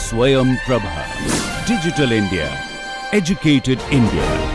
Swayam Prabha. Digital India. Educated India.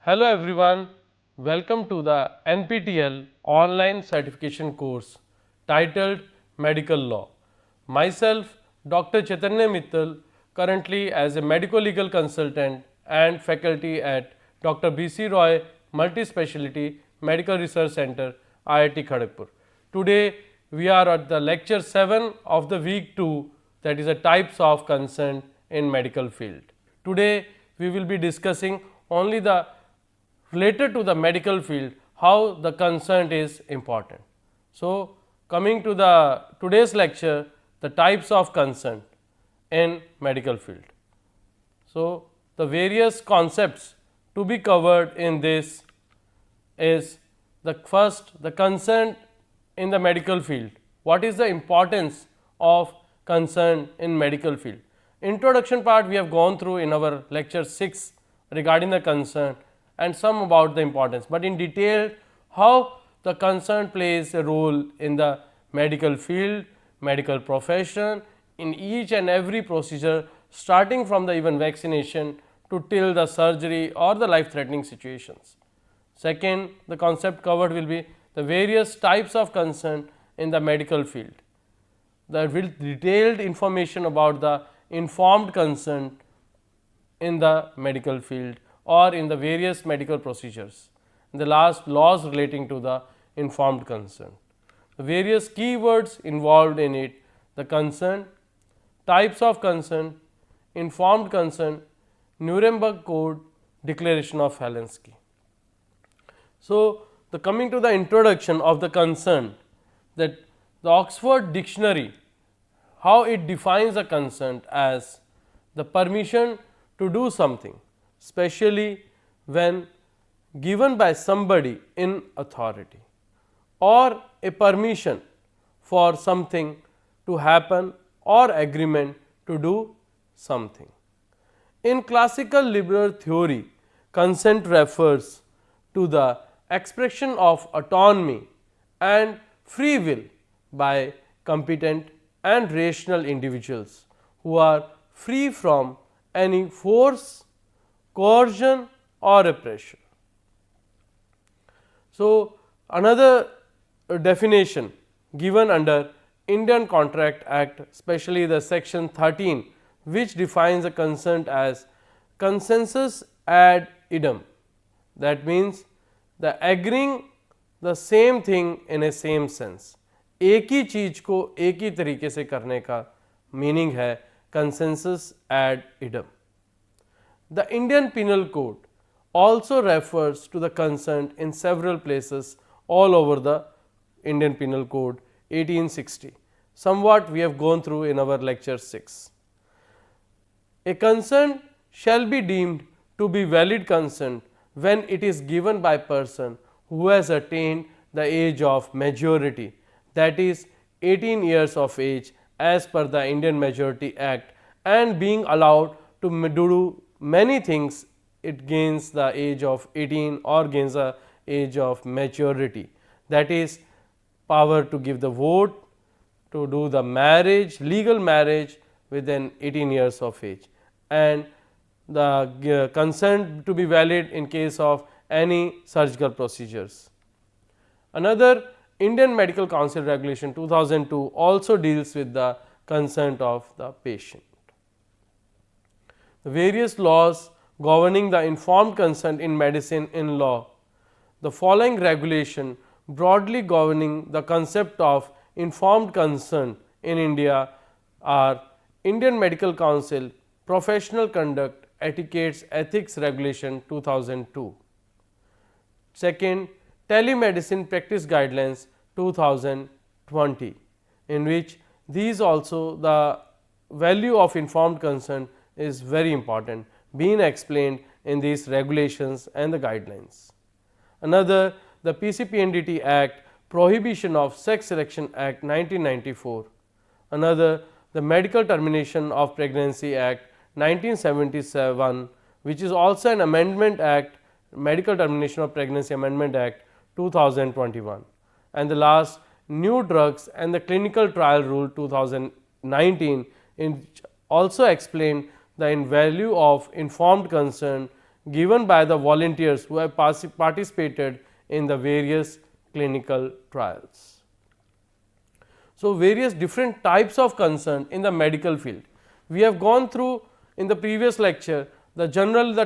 Hello everyone, welcome to the NPTEL online certification course titled Medical Law. Myself Dr. Chaitanya Mittal, currently as a medico legal consultant and faculty at Dr. B.C. Roy Multi-Speciality Medical Research Center, IIT Kanpur. Today we are at the lecture 7 of the week 2, that is the types of consent in medical field. Today we will be discussing only the related to the medical field, how the consent is important. So, coming to the today's lecture, the types of consent in medical field. So, the various concepts to be covered in this is the first, the consent in the medical field. What is the importance of consent in medical field? Introduction part we have gone through in our lecture 6 regarding the consent and some about the importance, but in detail how the consent plays a role in the medical field, medical profession, in each and every procedure, starting from the even vaccination to till the surgery or the life threatening situations. Second, the concept covered will be the various types of consent in the medical field. The detailed information about the informed consent in the medical field or in the various medical procedures. And the last, laws relating to the informed consent. The various keywords involved in it, the consent, types of consent, informed consent, Nuremberg Code, Declaration of Helsinki. So, the coming to the introduction of the consent, that the Oxford Dictionary, how it defines a consent as the permission to do something, especially when given by somebody in authority, or a permission for something to happen or agreement to do something. In classical liberal theory, consent refers to the expression of autonomy and free will by competent and rational individuals who are free from any force, coercion or oppression. So, another definition given under Indian Contract Act, especially the section 13, which defines the consent as consensus ad idem. That means the agreeing the same thing in a same sense. एक ही चीज को एक ही तरीके से करने का meaning है consensus ad idem. The Indian Penal Code also refers to the consent in several places all over the Indian Penal Code 1860. Somewhat we have gone through in our lecture 6. A consent shall be deemed to be valid consent when it is given by person who has attained the age of majority, that is 18 years of age as per the Indian Majority Act, and being allowed to do many things, it gains the age of 18 or gains the age of maturity, that is power to give the vote, to do the marriage, legal marriage within 18 years of age, and the consent to be valid in case of any surgical procedures. Another Indian Medical Council Regulation 2002 also deals with the consent of the patient. The various laws governing the informed consent in medicine in law. The following regulation broadly governing the concept of informed consent in India are Indian Medical Council Professional Conduct Etiquettes Ethics Regulation 2002. Second, Telemedicine Practice Guidelines 2020, in which these also the value of informed consent is very important, being explained in these regulations and the guidelines. Another, the PCPNDT Act, Prohibition of Sex Selection Act 1994. Another, the Medical Termination of Pregnancy Act 1977, which is also an amendment act, Medical Termination of Pregnancy Amendment Act 2021. And the last, New Drugs and the Clinical Trial Rule 2019, which also explained the value of informed consent given by the volunteers who have participated in the various clinical trials. So, various different types of consent in the medical field. We have gone through in the previous lecture the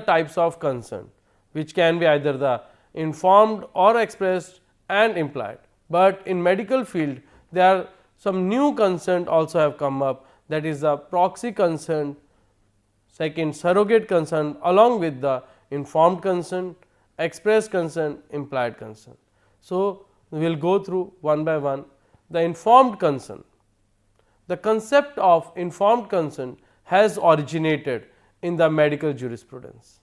types of consent, which can be either the informed or expressed and implied. But in medical field there are some new consent also have come up, that is the proxy consent, second surrogate consent, along with the informed consent, express consent, implied consent. So, we will go through one by one. The informed consent. The concept of informed consent has originated in the medical jurisprudence.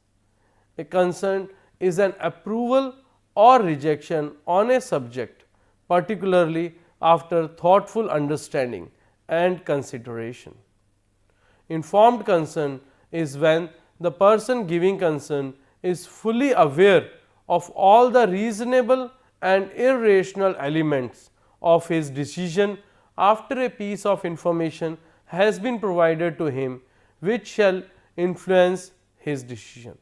A consent is an approval or rejection on a subject, particularly after thoughtful understanding and consideration. Informed consent is when the person giving consent is fully aware of all the reasonable and irrational elements of his decision after a piece of information has been provided to him which shall influence his decision.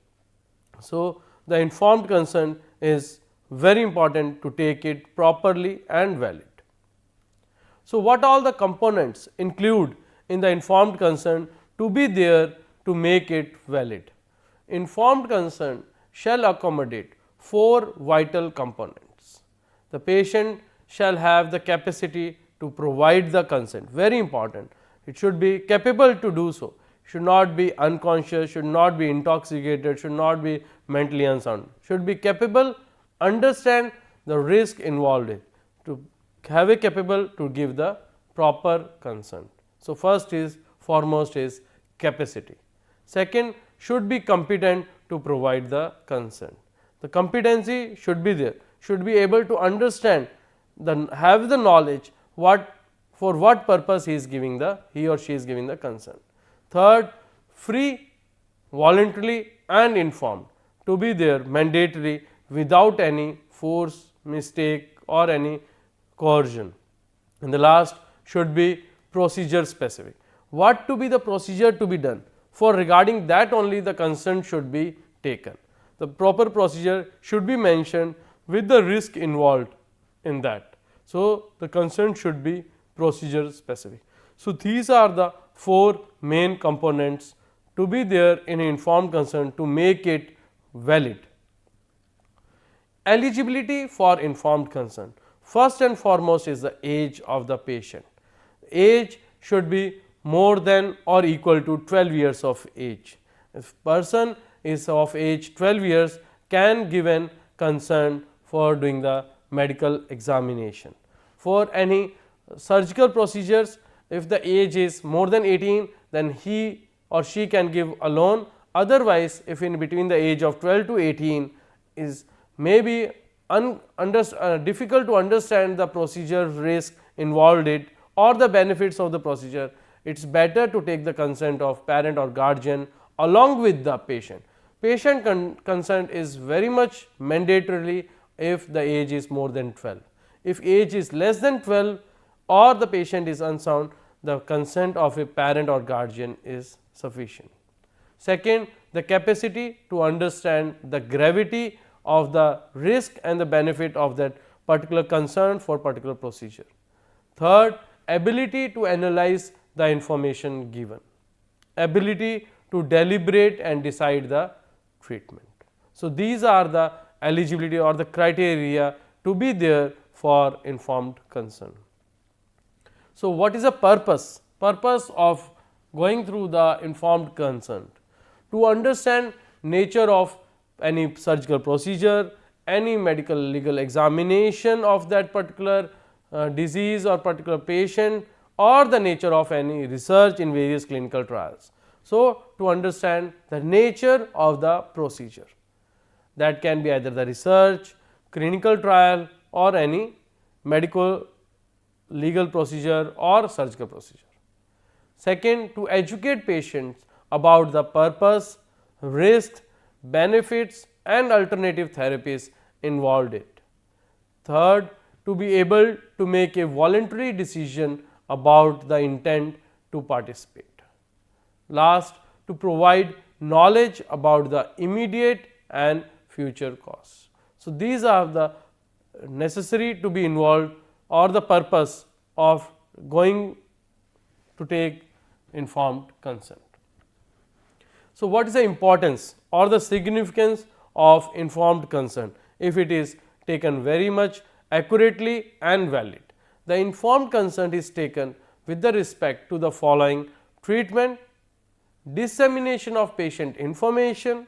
So, the informed consent is very important to take it properly and valid. So, what all the components include in the informed consent to be there to make it valid? Informed consent shall accommodate 4 vital components. The patient shall have the capacity to provide the consent, very important. It should be capable to do so, should not be unconscious, should not be intoxicated, should not be mentally unsound, should be capable, understand the risk involved in, to have a capable to give the proper consent. So, first is foremost is capacity. Second, should be competent to provide the consent. The competency should be there, should be able to understand, have the knowledge for what purpose he or she is giving the consent. Third, free, voluntarily and informed, to be there mandatory without any force, mistake or any coercion. And the last should be procedure specific. What to be the procedure to be done, for regarding that only the consent should be taken. The proper procedure should be mentioned with the risk involved in that. So, the consent should be procedure specific. So, these are the 4 main components to be there in informed consent to make it valid. Eligibility for informed consent. First and foremost is the age of the patient. Age should be more than or equal to 12 years of age. If person is of age 12 years, can give an consent for doing the medical examination. For any surgical procedures, if the age is more than 18, then he or she can give alone. Otherwise, if in between the age of 12 to 18 is maybe difficult to understand the procedure risk involved it or the benefits of the procedure, it is better to take the consent of parent or guardian along with the patient. Patient consent is very much mandatorily if the age is more than 12. If age is less than 12 or the patient is unsound, the consent of a parent or guardian is sufficient. Second, the capacity to understand the gravity of the risk and the benefit of that particular concern for particular procedure. Third, ability to analyze the information given, ability to deliberate and decide the treatment. So, these are the eligibility or the criteria to be there for informed consent. So, what is the purpose? Purpose of going through the informed consent? To understand nature of any surgical procedure, any medical legal examination of that particular disease or particular patient, or the nature of any research in various clinical trials. So, to understand the nature of the procedure, that can be either the research, clinical trial, or any medical legal procedure or surgical procedure. Second, to educate patients about the purpose, risk, benefits and alternative therapies involved in it. Third, to be able to make a voluntary decision about the intent to participate. Last, to provide knowledge about the immediate and future costs. So, these are the necessary to be involved or the purpose of going to take informed consent. So, what is the importance or the significance of informed consent if it is taken very much accurately and valid? The informed consent is taken with the respect to the following: treatment, dissemination of patient information,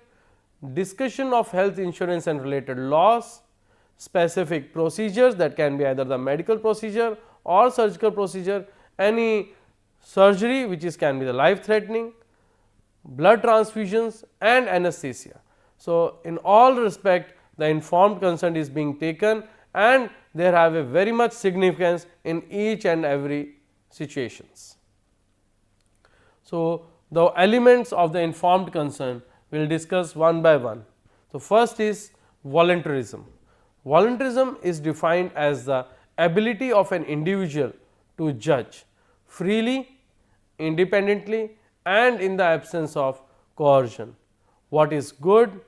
discussion of health insurance and related laws, specific procedures, that can be either the medical procedure or surgical procedure, any surgery which is can be the life threatening, blood transfusions and anesthesia. So, in all respect the informed consent is being taken, and they have a very much significance in each and every situations. So, the elements of the informed consent we will discuss one by one. So, first is voluntarism. Voluntarism is defined as the ability of an individual to judge freely, independently and in the absence of coercion what is good,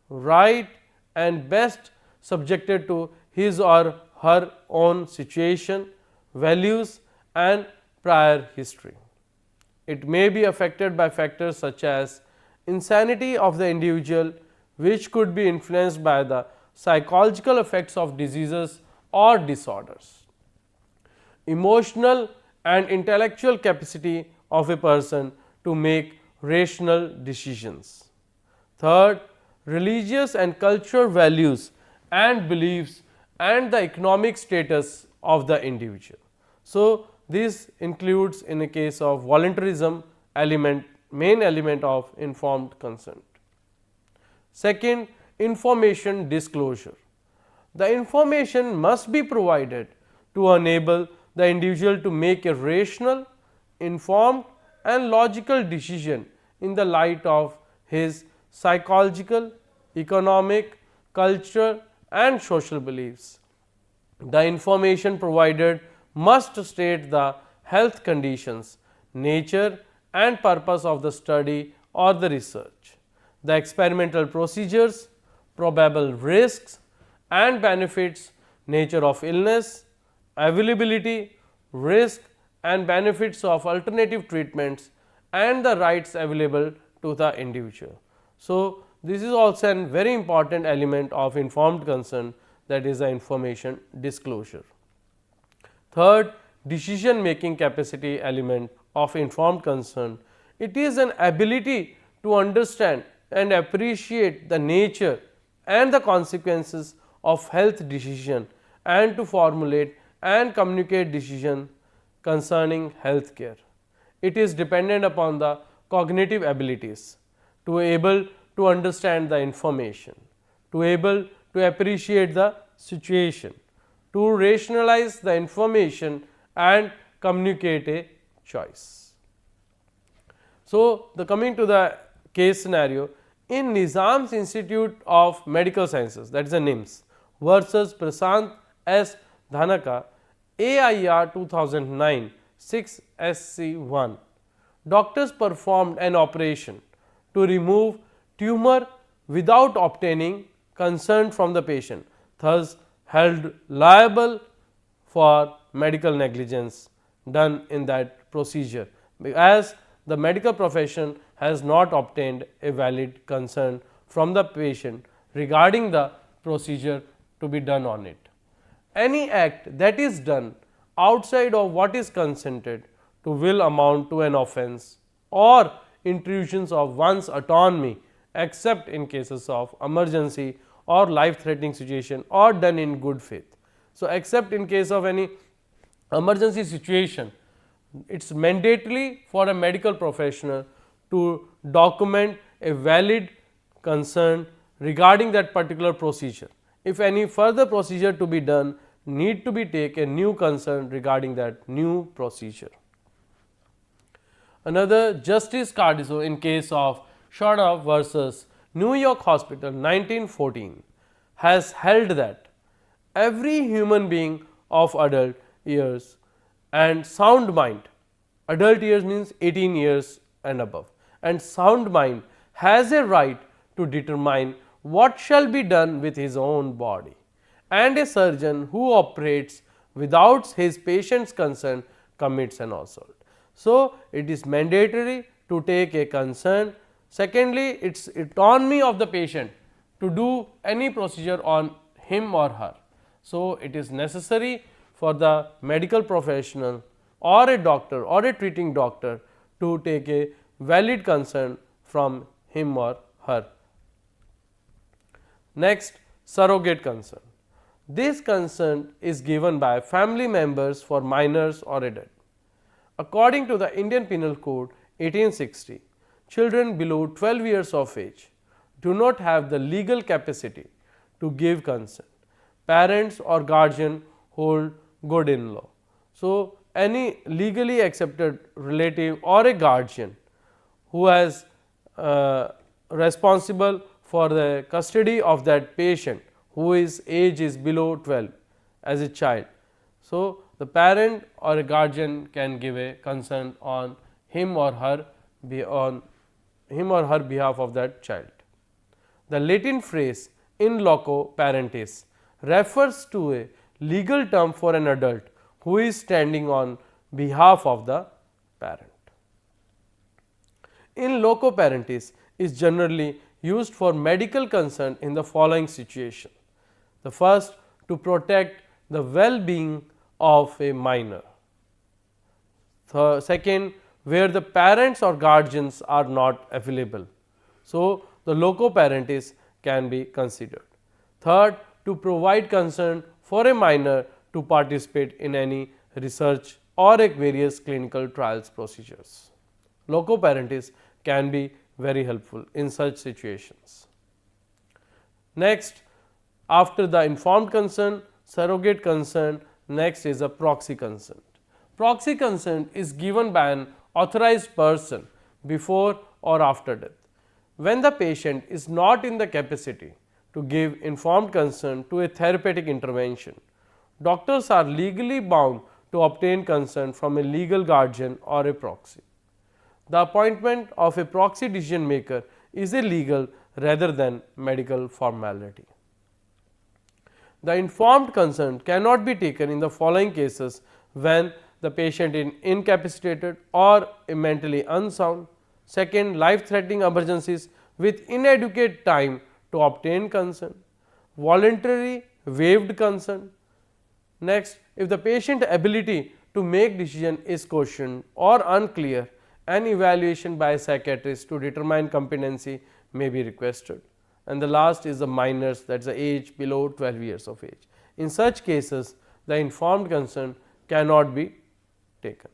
right and best, subjected to his or her own situation, values and prior history. It may be affected by factors such as insanity of the individual, which could be influenced by the psychological effects of diseases or disorders, emotional and intellectual capacity of a person to make rational decisions. Third, religious and cultural values and beliefs and the economic status of the individual. So, this includes in a case of voluntarism element, main element of informed consent. Second, information disclosure. The information must be provided to enable the individual to make a rational, informed and logical decision in the light of his psychological, economic, cultural and social beliefs. The information provided must state the health conditions, nature and purpose of the study or the research, the experimental procedures, probable risks and benefits, nature of illness, availability, risk and benefits of alternative treatments and the rights available to the individual. So, this is also a very important element of informed consent, that is the information disclosure. Third, decision making capacity element of informed consent. It is an ability to understand and appreciate the nature and the consequences of health decision and to formulate and communicate decision concerning health care. It is dependent upon the cognitive abilities to able to understand the information, to able to appreciate the situation, to rationalize the information and communicate a choice. So, the coming to the case scenario, in Nizam's Institute of Medical Sciences, that is the NIMS versus Prasant S. Dhanaka, AIR 2009 6 SC1, doctors performed an operation to remove tumor without obtaining consent from the patient, thus held liable for medical negligence done in that procedure, as the medical profession has not obtained a valid consent from the patient regarding the procedure to be done on it. Any act that is done outside of what is consented to will amount to an offence or intrusions of one's autonomy, except in cases of emergency or life threatening situation or done in good faith. So, except in case of any emergency situation, it is mandatory for a medical professional to document a valid concern regarding that particular procedure. If any further procedure to be done, need to be take a new concern regarding that new procedure. Another Justice Cardozo in case of Shona versus New York Hospital 1914 has held that every human being of adult years and sound mind, adult years means 18 years and above, and sound mind has a right to determine what shall be done with his own body, and a surgeon who operates without his patient's consent commits an assault. So, it is mandatory to take a concern. Secondly, it is autonomy of the patient to do any procedure on him or her. So, it is necessary for the medical professional or a doctor or a treating doctor to take a valid concern from him or her. Next, surrogate consent. This consent is given by family members for minors or adult. According to the Indian Penal Code 1860, children below 12 years of age do not have the legal capacity to give consent. Parents or guardian hold good in law. So, any legally accepted relative or a guardian who has responsible for the custody of that patient whose age is below 12 as a child. So, the parent or a guardian can give a consent on him or her behalf of that child. The Latin phrase in loco parentis refers to a legal term for an adult who is standing on behalf of the parent. In loco parentis is generally used for medical consent in the following situation. The first, to protect the well-being of a minor. Second, where the parents or guardians are not available. So, the loco parentis can be considered. Third, to provide consent for a minor to participate in any research or various clinical trials procedures. Loco parentis can be very helpful in such situations. Next, after the informed consent, surrogate consent, next is a proxy consent. Proxy consent is given by an authorized person before or after death. When the patient is not in the capacity to give informed consent to a therapeutic intervention, doctors are legally bound to obtain consent from a legal guardian or a proxy. The appointment of a proxy decision maker is a legal rather than medical formality. The informed consent cannot be taken in the following cases: when the patient is incapacitated or mentally unsound. Second, life threatening emergencies with inadequate time to obtain consent. Voluntary waived consent. Next, if the patient ability to make decision is questioned or unclear, an evaluation by a psychiatrist to determine competency may be requested. And the last is the minors, that is the age below 12 years of age. In such cases, the informed consent cannot be taken.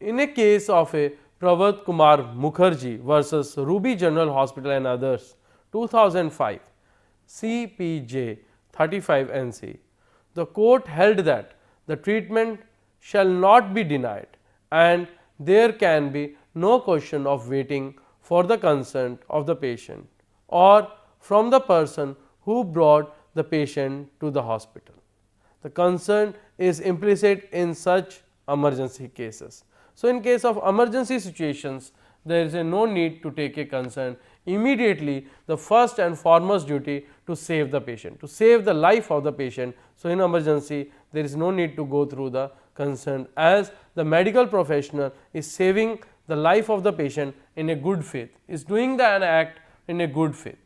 In a case of a Pravat Kumar Mukherjee versus Ruby General Hospital and others, 2005, CPJ 35 NC, the court held that the treatment shall not be denied and there can be no question of waiting for the consent of the patient or from the person who brought the patient to the hospital. The consent is implicit in such emergency cases. So, in case of emergency situations, there is no need to take a consent. Immediately, the first and foremost duty to save the patient, to save the life of the patient. So, in emergency, there is no need to go through the consent, as the medical professional is saving the life of the patient in a good faith, is doing an act in a good faith.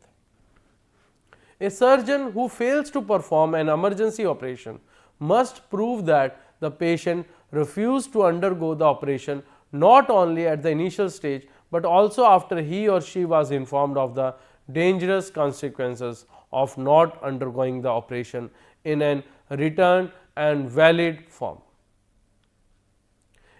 A surgeon who fails to perform an emergency operation must prove that the patient refused to undergo the operation not only at the initial stage, but also after he or she was informed of the dangerous consequences of not undergoing the operation in an written and valid form.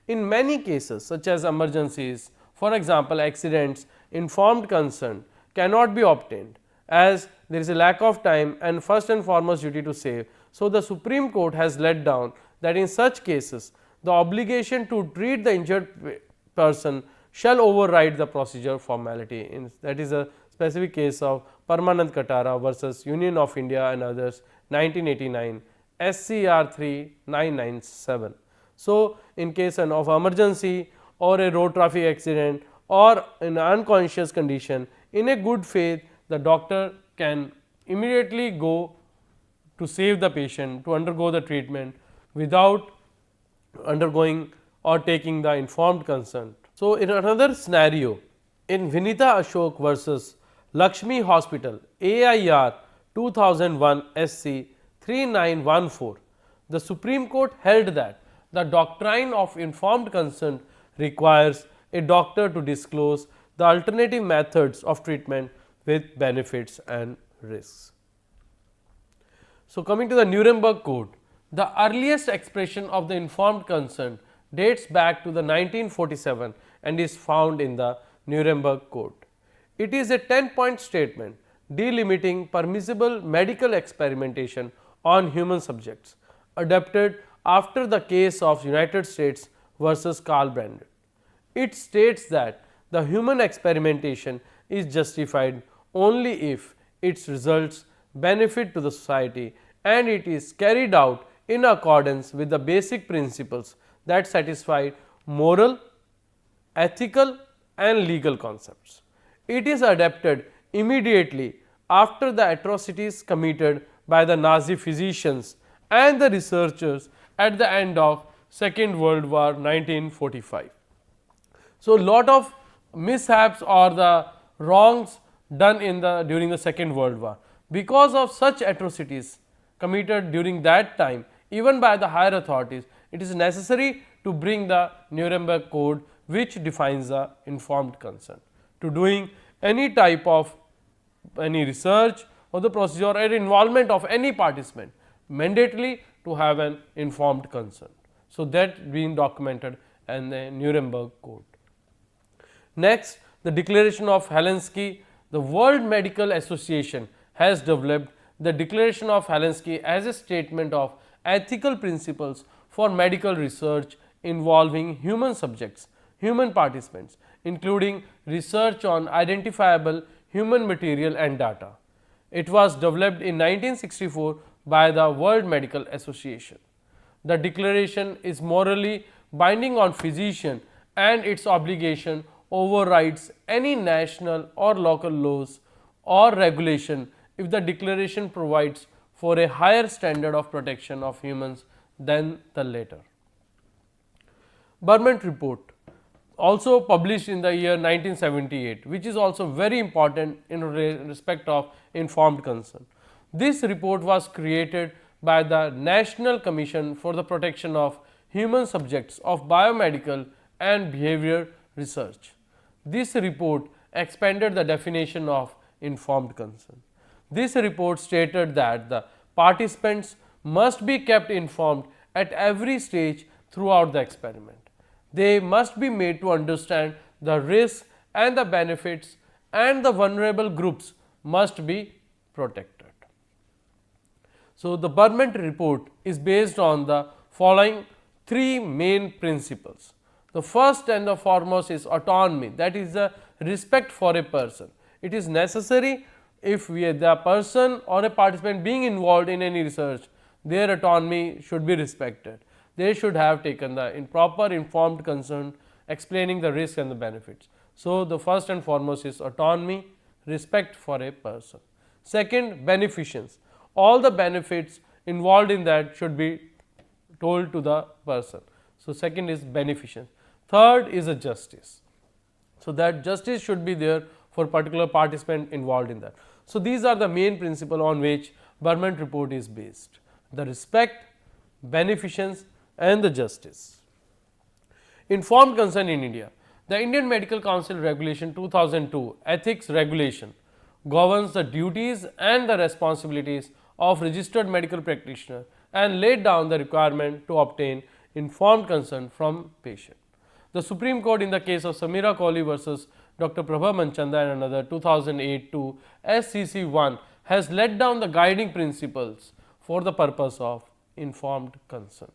In many cases such as emergencies, for example accidents, informed consent cannot be obtained as there is a lack of time and first and foremost duty to save. So, the Supreme Court has laid down that in such cases the obligation to treat the injured person shall override the procedure formality. That is a specific case of Parmanand Katara versus Union of India and others 1989 SCR 3997. So, in case of emergency or a road traffic accident or in unconscious condition, in a good faith the doctor can immediately go to save the patient, to undergo the treatment without undergoing or taking the informed consent. So, in another scenario, in Vinita Ashok versus Lakshmi Hospital AIR 2001 SC 3914, the Supreme Court held that the doctrine of informed consent requires a doctor to disclose the alternative methods of treatment with benefits and risks. So, coming to the Nuremberg Code, the earliest expression of the informed consent dates back to the 1947 and is found in the Nuremberg Code. It is a 10-point statement delimiting permissible medical experimentation on human subjects, adopted after the case of United States versus Carl Brandon. It states that the human experimentation is justified only if its results benefit to the society and it is carried out in accordance with the basic principles that satisfy moral, ethical and legal concepts. It is adopted immediately after the atrocities committed by the Nazi physicians and the researchers at the end of Second World War 1945. So, lot of mishaps or the wrongs done in during the Second World War. Because of such atrocities committed during that time even by the higher authorities, it is necessary to bring the Nuremberg Code which defines the informed consent to doing any type of any research or the procedure or involvement of any participant, mandatorily to have an informed consent. So, that being documented in the Nuremberg Code. Next, the Declaration of Helsinki. The World Medical Association has developed the Declaration of Helsinki as a statement of ethical principles for medical research involving human subjects, human participants, including research on identifiable human material and data. It was developed in 1964 by the World Medical Association. The declaration is morally binding on physician and its obligation overrides any national or local laws or regulation if the declaration provides for a higher standard of protection of humans than the later. Berman report, also published in the year 1978, which is also very important in respect of informed consent. This report was created by the National Commission for the Protection of Human Subjects of Biomedical and Behavior Research. This report expanded the definition of informed consent. This report stated that the participants must be kept informed at every stage throughout the experiment. They must be made to understand the risks and the benefits, and the vulnerable groups must be protected. So, the Berman report is based on the following three main principles. The first and the foremost is autonomy, that is the respect for a person. It is necessary if the person or a participant being involved in any research, their autonomy should be respected. They should have taken the proper informed consent explaining the risks and the benefits. So, the first and foremost is autonomy, respect for a person. Second, beneficence. All the benefits involved in that should be told to the person. So, second is beneficence. Third is a justice. So, that justice should be there for particular participant involved in that. So, these are the main principle on which Berman report is based: the respect, beneficence and the justice. Informed consent in India. The Indian Medical Council Regulation 2002 Ethics Regulation governs the duties and the responsibilities of registered medical practitioner and laid down the requirement to obtain informed consent from patient. The Supreme Court in the case of Samira Kohli versus Dr. Prabha Manchanda and another 2008 to SCC 1 has laid down the guiding principles for the purpose of informed consent.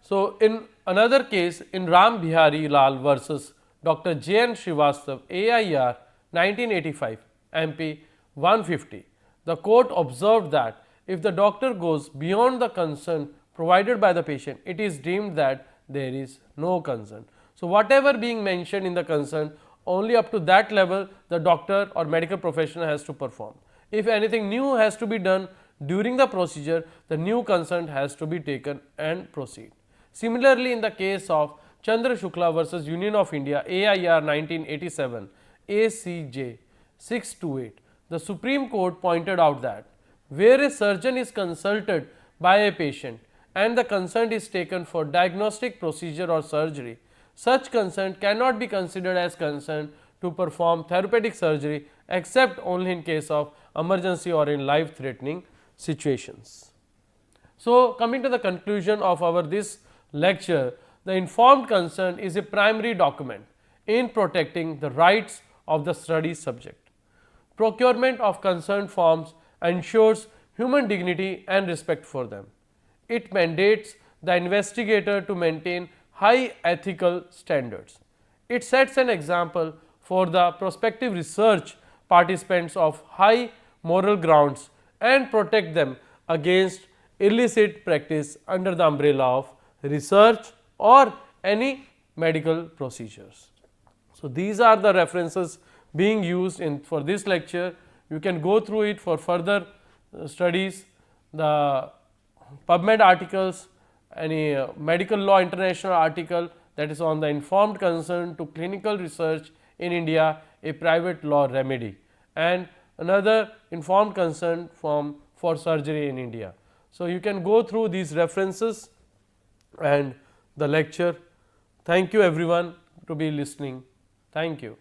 So, in another case in Ram Bihari Lal versus Dr. J. N. Srivastav AIR 1985 MP 150, the court observed that if the doctor goes beyond the consent provided by the patient, it is deemed that there is no consent. So, whatever being mentioned in the consent, only up to that level the doctor or medical professional has to perform. If anything new has to be done during the procedure, the new consent has to be taken and proceed. Similarly, in the case of Chandra Shukla versus Union of India AIR 1987 ACJ 628, the Supreme Court pointed out that where a surgeon is consulted by a patient and the consent is taken for diagnostic procedure or surgery, such consent cannot be considered as consent to perform therapeutic surgery except only in case of emergency or in life threatening situations. So, coming to the conclusion of our this lecture, the informed consent is a primary document in protecting the rights of the study subject. Procurement of consent forms ensures human dignity and respect for them. It mandates the investigator to maintain high ethical standards. It sets an example for the prospective research participants of high moral grounds and protect them against illicit practice under the umbrella of research or any medical procedures. So, these are the references being used in for this lecture. You can go through it for further studies, the PubMed articles, any medical law international article that is on the informed consent to clinical research in India, a private law remedy, and another informed consent form for surgery in India. So, you can go through these references and the lecture. Thank you everyone to be listening. Thank you.